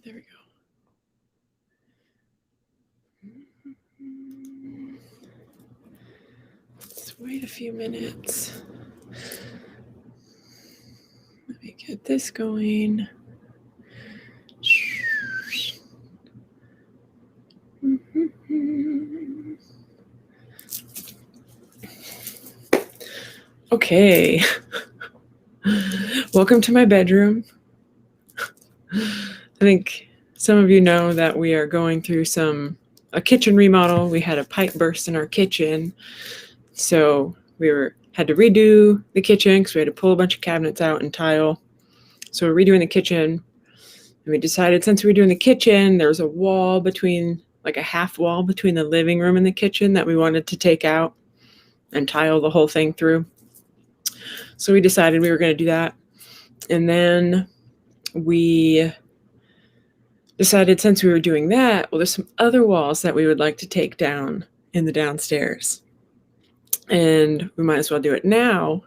There we go. Let's wait a few minutes. Let me get this going. Okay. Welcome to my bedroom. I think some of you know that we are going through a kitchen remodel. We had a pipe burst in our kitchen, so we had to redo the kitchen because we had to pull a bunch of cabinets out and tile. So we're redoing the kitchen, and we decided since we were doing the kitchen, there was a wall between, like a half wall between the living room and the kitchen that we wanted to take out and tile the whole thing through. So we decided we were going to do that. And then we decided since we were doing that, well, there's some other walls that we would like to take down in the downstairs. And we might as well do it now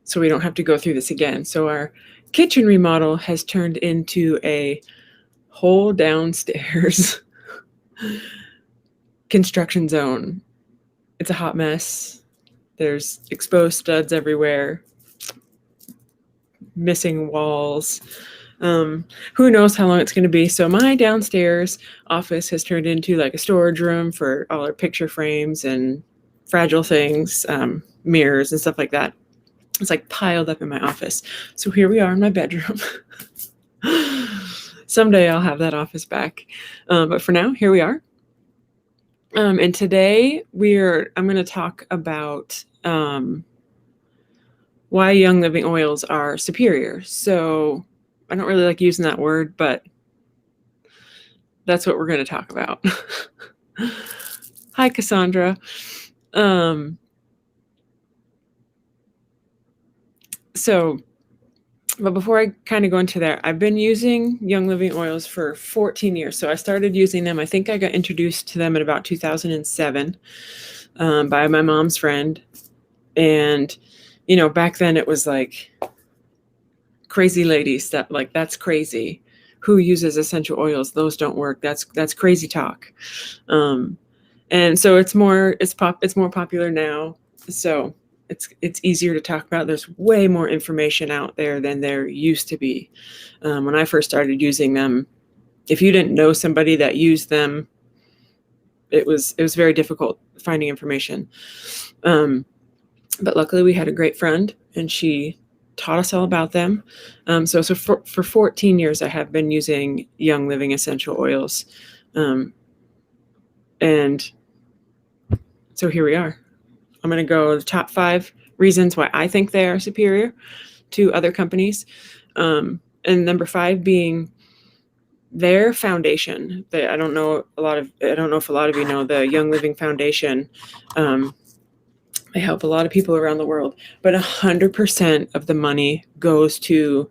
so we don't have to go through this again. So our kitchen remodel has turned into a whole downstairs construction zone. It's a hot mess. There's exposed studs everywhere, missing walls. Who knows how long it's going to be. So my downstairs office has turned into like a storage room for all our picture frames and fragile things, mirrors and stuff like that. It's like piled up in my office. So here we are in my bedroom. Someday I'll have that office back. But for now, here we are. And today I'm going to talk about why Young Living oils are superior. So I don't really like using that word, but that's what we're going to talk about. Hi, Cassandra. But before I kind of go into that, I've been using Young Living oils for 14 years. So I started using them. I think I got introduced to them in about 2007 by my mom's friend. And, back then it was like crazy lady stuff. Like, that's crazy. Who uses essential oils? Those don't work. That's crazy talk. And so it's more popular now. So it's easier to talk about. There's way more information out there than there used to be. When I first started using them, if you didn't know somebody that used them, it was very difficult finding information. But luckily we had a great friend and she taught us all about them. So for 14 years, I have been using Young Living essential oils. And so here we are. I'm going to go the top 5 reasons why I think they are superior to other companies. And number 5 being their foundation. I don't know if a lot of you know the Young Living Foundation. They help a lot of people around the world, but 100% of the money goes to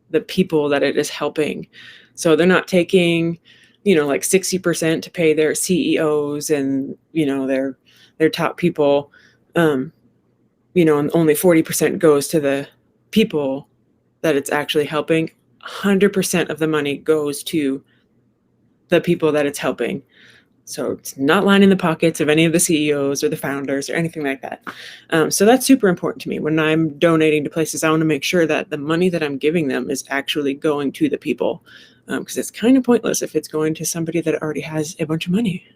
the people that it is helping. So they're not taking, like 60% to pay their CEOs and, their top people, and only 40% goes to the people that it's actually helping. 100% of the money goes to the people that it's helping. So it's not lining the pockets of any of the CEOs or the founders or anything like that. So that's super important to me. When I'm donating to places, I want to make sure that the money that I'm giving them is actually going to the people, because it's kind of pointless if it's going to somebody that already has a bunch of money.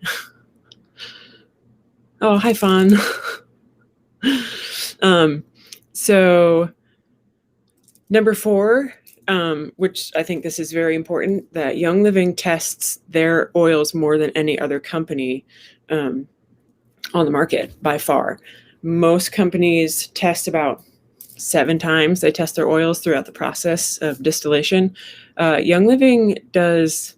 Oh, hi, Fawn. So number 4, which I think this is very important, that Young Living tests their oils more than any other company on the market by far. Most companies test about 7 times. They test their oils throughout the process of distillation. Young Living does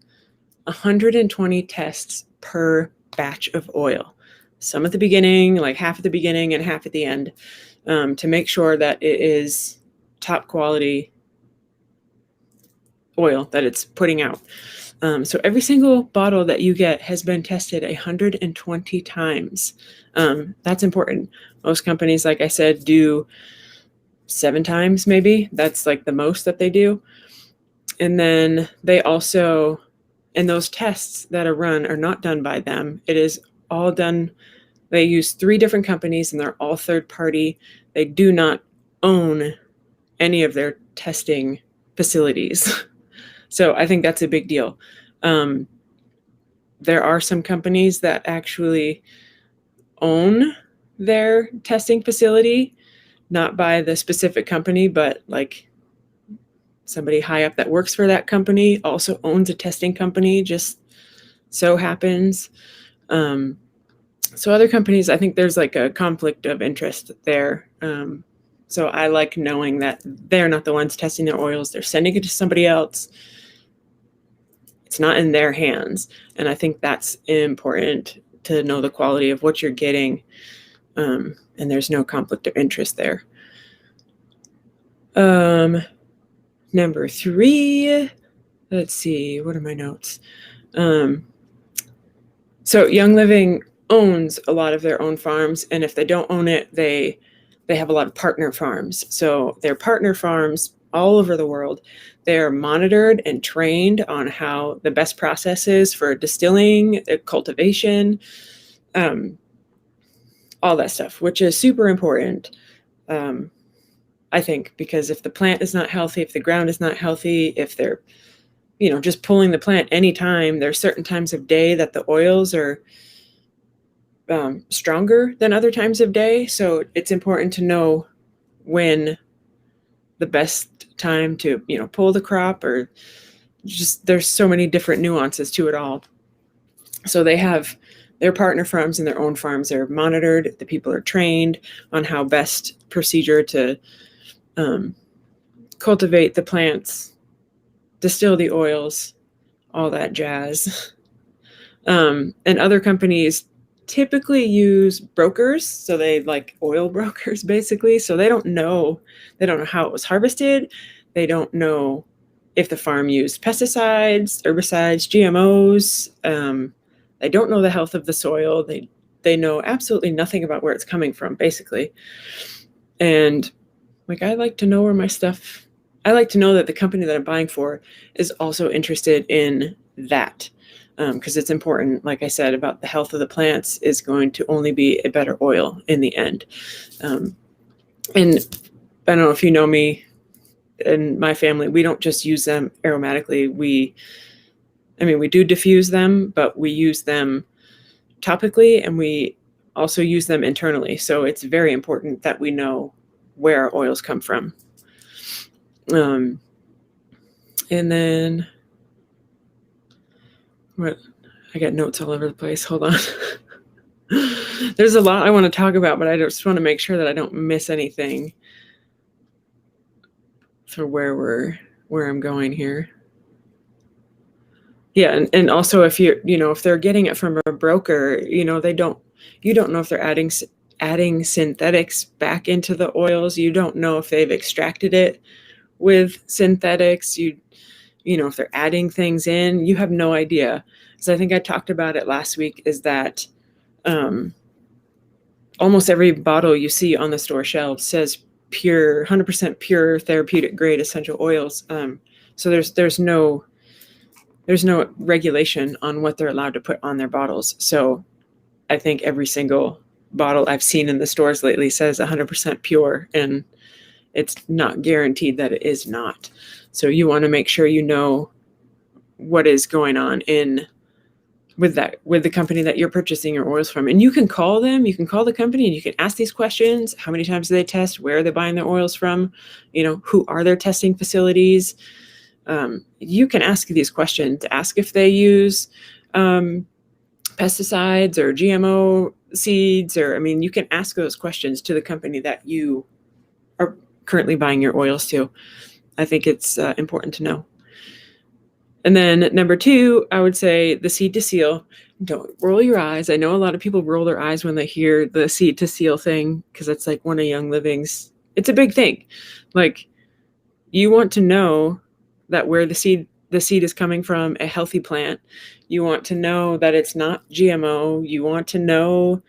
120 tests per batch of oil. Some at the beginning, like half at the beginning and half at the end, to make sure that it is top quality oil that it's putting out. So every single bottle that you get has been tested 120 times. That's important. Most companies, like I said, do 7 times maybe. That's like the most that they do. And then they also, and those tests that are run are not done by them. It is all done. They use 3 different companies and they're all third party. They do not own any of their testing facilities. So I think that's a big deal. There are some companies that actually own their testing facility, not by the specific company, but like somebody high up that works for that company also owns a testing company, just so happens. So other companies, I think there's like a conflict of interest there. So I like knowing that they're not the ones testing their oils. They're sending it to somebody else. It's not in their hands. And I think that's important to know the quality of what you're getting. And there's no conflict of interest there. Number 3, let's see, what are my notes? So Young Living owns a lot of their own farms, and if they don't own it, they have a lot of partner farms. So they're partner farms all over the world. They're monitored and trained on how the best processes for distilling, cultivation, all that stuff, which is super important. I think, because if the plant is not healthy, if the ground is not healthy, if they're, just pulling the plant anytime, there's certain times of day that the oils are stronger than other times of day. So it's important to know when the best time to, pull the crop, or just, there's so many different nuances to it all. So they have their partner farms and their own farms. They're monitored. The people are trained on how best procedure to cultivate the plants, distill the oils, all that jazz. And other companies typically use brokers. So they like oil brokers, basically. So they don't know how it was harvested. They don't know if the farm used pesticides, herbicides, GMOs. They don't know the health of the soil. They know absolutely nothing about where it's coming from, basically. And I like to know I like to know that the company that I'm buying for is also interested in that, because it's important, like I said, about the health of the plants is going to only be a better oil in the end. And I don't know if you know me and my family, we don't just use them aromatically. We do diffuse them, but we use them topically, and we also use them internally. So it's very important that we know where our oils come from. And then what? I got notes all over the place. Hold on. There's a lot I want to talk about, but I just want to make sure that I don't miss anything for where I'm going here. Yeah, and also if if they're getting it from a broker, you don't know if they're adding synthetics back into the oils. You don't know if they've extracted it with synthetics. If they're adding things in, you have no idea. So I think I talked about it last week, is that almost every bottle you see on the store shelves says pure, 100% pure therapeutic grade essential oils. So there's no regulation on what they're allowed to put on their bottles. So I think every single bottle I've seen in the stores lately says 100% pure, and it's not guaranteed that it is not. So you want to make sure you know what is going on with the company that you're purchasing your oils from. And you can call them, you can call the company, and you can ask these questions. How many times do they test? Where are they buying their oils from? Who are their testing facilities? You can ask these questions, ask if they use pesticides or GMO seeds, or you can ask those questions to the company that you are currently buying your oils to. I think it's important to know. And then number 2, I would say the seed to seal. Don't roll your eyes. I know a lot of people roll their eyes when they hear the seed to seal thing, because it's like one of Young Living's. It's a big thing. Like, you want to know that where the seed is coming from, a healthy plant. You want to know that it's not GMO. You want to know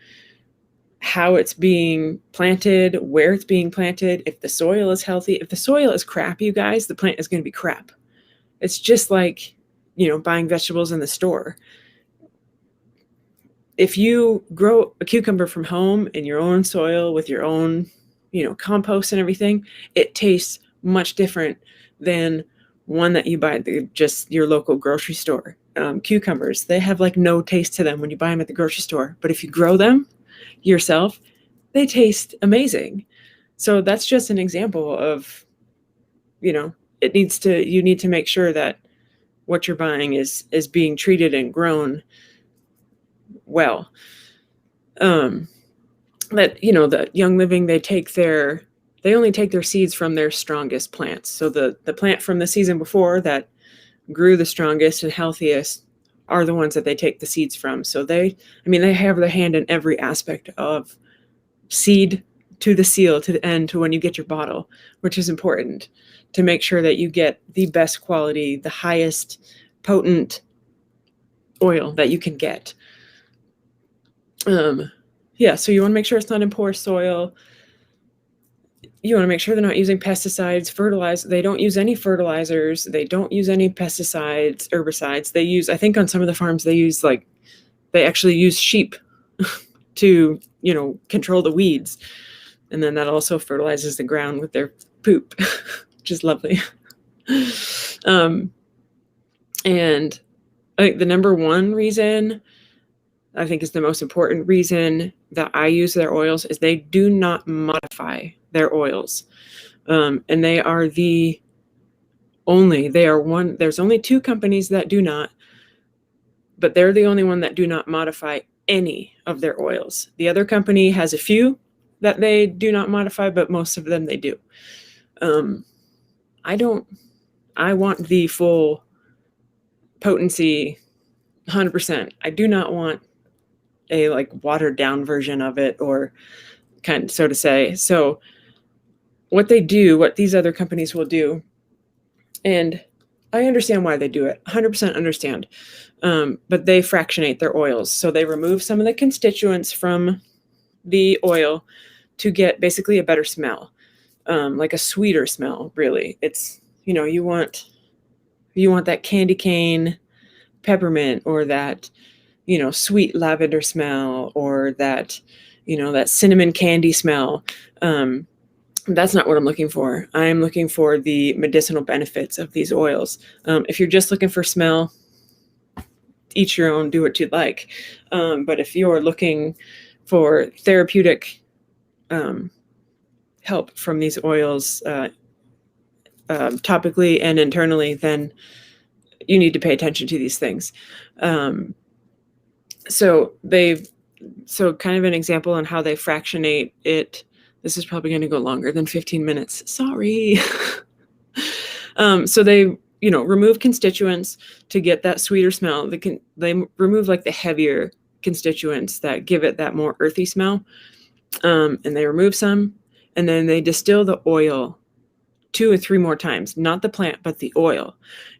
how it's being planted, where it's being planted, if the soil is healthy. If the soil is crap, you guys, the plant is going to be crap. It's just like, buying vegetables in the store. If you grow a cucumber from home in your own soil with your own, compost and everything, it tastes much different than one that you buy at just your local grocery store. Cucumbers, they have like no taste to them when you buy them at the grocery store. But if you grow them yourself, they taste amazing. So that's just an example of, you need to make sure that what you're buying is being treated and grown well. That, the Young Living, they only take their seeds from their strongest plants. So the plant from the season before that grew the strongest and healthiest are the ones that they take the seeds from. So they have their hand in every aspect of seed to the seal to the end to when you get your bottle, which is important to make sure that you get the best quality, the highest potent oil that you can get. So you want to make sure it's not in poor soil. You want to make sure they're not using pesticides, fertilizer. They don't use any fertilizers. They don't use any pesticides, herbicides. They use, I think on some of the farms, they actually use sheep to, control the weeds. And then that also fertilizes the ground with their poop, which is lovely. And I think the number one reason, I think is the most important reason that I use their oils, is they do not modify their oils. And there's only two companies that do not, but they're the only one that do not modify any of their oils. The other company has a few that they do not modify, but most of them they do. I want the full potency 100%. I do not want a watered down version of it, or so to say. So what these other companies will do, and I understand why they do it, 100% understand, but they fractionate their oils. So they remove some of the constituents from the oil to get basically a better smell, like a sweeter smell, really. It's, you want that candy cane peppermint, or that, sweet lavender smell, or that, that cinnamon candy smell. That's not what I'm looking for. I'm looking for the medicinal benefits of these oils. If you're just looking for smell, each your own, do what you'd like. But if you're looking for therapeutic help from these oils, topically and internally, then you need to pay attention to these things. So kind of an example on how they fractionate it. This is probably going to go longer than 15 minutes. Sorry. So they, remove constituents to get that sweeter smell. They remove the heavier constituents that give it that more earthy smell. And they remove some, and then they distill the oil 2 or 3 more times, not the plant, but the oil.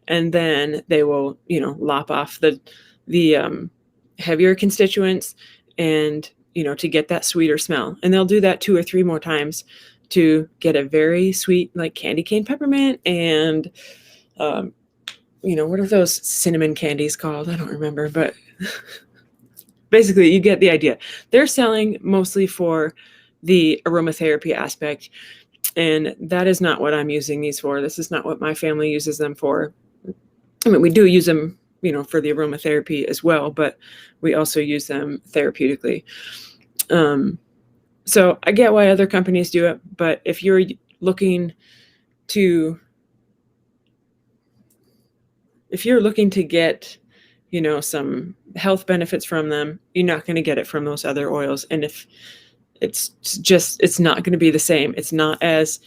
And then they will, lop off the heavier constituents and, to get that sweeter smell. And they'll do that 2 or 3 more times to get a very sweet, candy cane peppermint and, what are those cinnamon candies called? I don't remember, but basically you get the idea. They're selling mostly for the aromatherapy aspect. And that is not what I'm using these for. This is not what my family uses them for. We do use them, for the aromatherapy as well, but we also use them therapeutically. So I get why other companies do it, but if you're looking to get, some health benefits from them, you're not going to get it from those other oils. And if it's not going to be the same. It's not as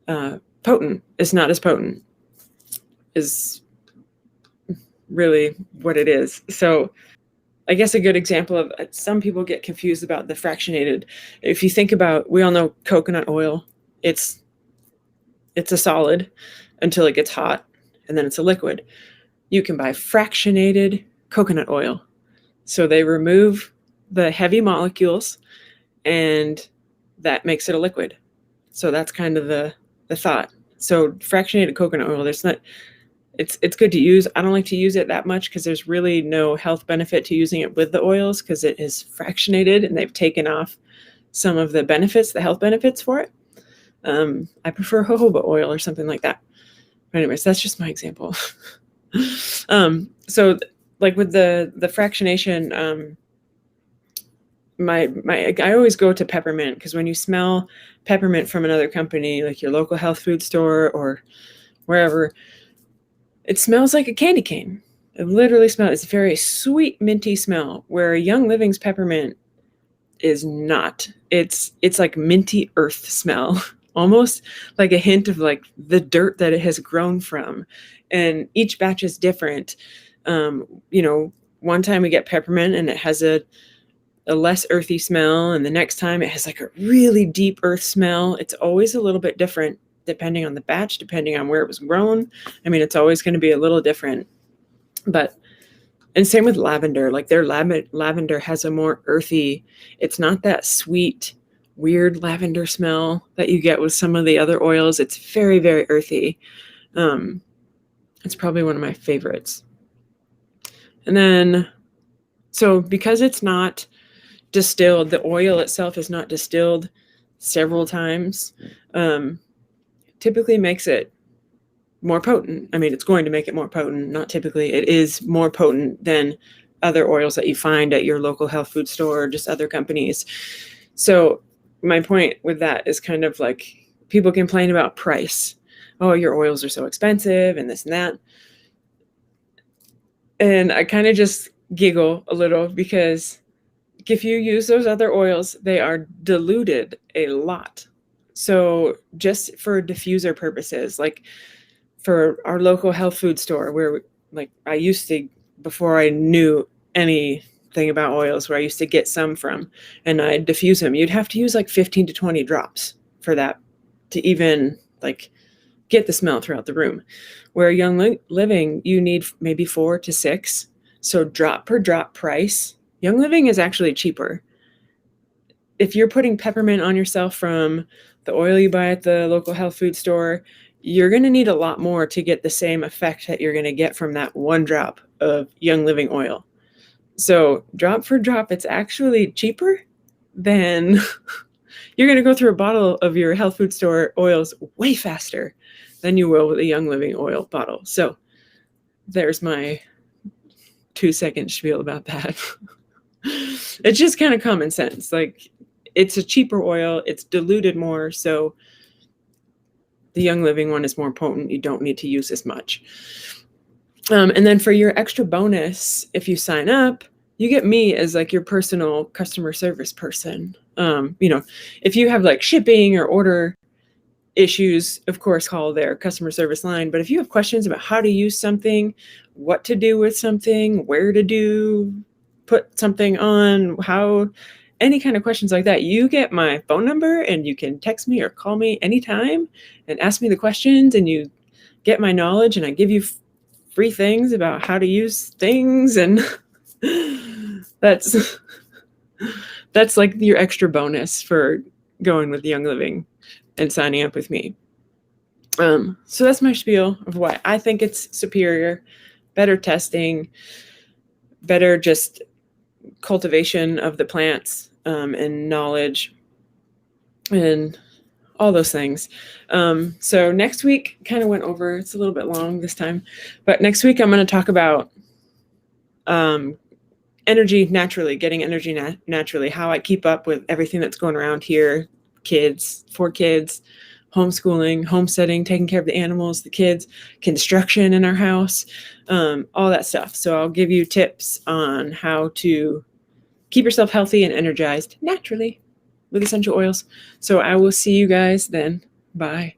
potent. It's not as potent is really what it is. So I guess a good example of, some people get confused about the fractionated. If you think about, we all know coconut oil, it's a solid until it gets hot, and then it's a liquid. You can buy fractionated coconut oil. So they remove the heavy molecules, and that makes it a liquid. So that's kind of the thought. So fractionated coconut oil, It's good to use. I don't like to use it that much because there's really no health benefit to using it with the oils because it is fractionated and they've taken off some of the benefits, the health benefits for it. I prefer jojoba oil or something like that. But anyways, that's just my example. So like with the fractionation, I always go to peppermint because when you smell peppermint from another company, like your local health food store or wherever, it smells like a candy cane. It literally smells, it's a very sweet, minty smell, where Young Living's peppermint is not. It's like minty earth smell, almost like a hint of like the dirt that it has grown from. And each batch is different. One time we get peppermint and it has a less earthy smell, and the next time it has like a really deep earth smell. It's always a little bit different depending on the batch, depending on where it was grown. I mean, it's always going to be a little different. And same with lavender. Like their lavender has a more earthy, it's not that sweet, weird lavender smell that you get with some of the other oils. It's very, very earthy. It's probably one of my favorites. And then, so because it's not distilled, the oil itself is not distilled several times, typically makes it more potent. I mean, it's going to make it more potent, not typically. It is more potent than other oils that you find at your local health food store or just other companies. So my point with that is kind of like people complain about price. Oh, your oils are so expensive and this and that. And I kind of just giggle a little because if you use those other oils, they are diluted a lot. So just for diffuser purposes, like for our local health food store where like I used to, before I knew anything about oils, where I used to get some from and I'd diffuse them, you'd have to use like 15 to 20 drops for that to even like get the smell throughout the room. Where Young Living, you need maybe 4 to 6. So drop per drop price, Young Living is actually cheaper. If you're putting peppermint on yourself from the oil you buy at the local health food store, you're going to need a lot more to get the same effect that you're going to get from that one drop of Young Living oil. So drop for drop, it's actually cheaper than you're going to go through a bottle of your health food store oils way faster than you will with a Young Living oil bottle. So there's my 2-second spiel about that. It's just kind of common sense. Like it's a cheaper oil, it's diluted more, so the Young Living one is more potent. You don't need to use as much. And then for your extra bonus, if you sign up, you get me as like your personal customer service person. If you have like shipping or order issues, of course, call their customer service line. But if you have questions about how to use something, what to do with something, where to put something on, how, any kind of questions like that, you get my phone number and you can text me or call me anytime and ask me the questions, and you get my knowledge, and I give you free things about how to use things. And that's like your extra bonus for going with Young Living and signing up with me. So that's my spiel of why I think it's superior, better testing, better just cultivation of the plants, and knowledge and all those things. So next week kind of went over, it's a little bit long this time, but next week I'm going to talk about energy naturally, getting energy naturally, how I keep up with everything that's going around here, kids, 4 kids, homeschooling, homesteading, taking care of the animals, the kids, construction in our house, all that stuff. So I'll give you tips on how to keep yourself healthy and energized naturally with essential oils. So I will see you guys then. Bye.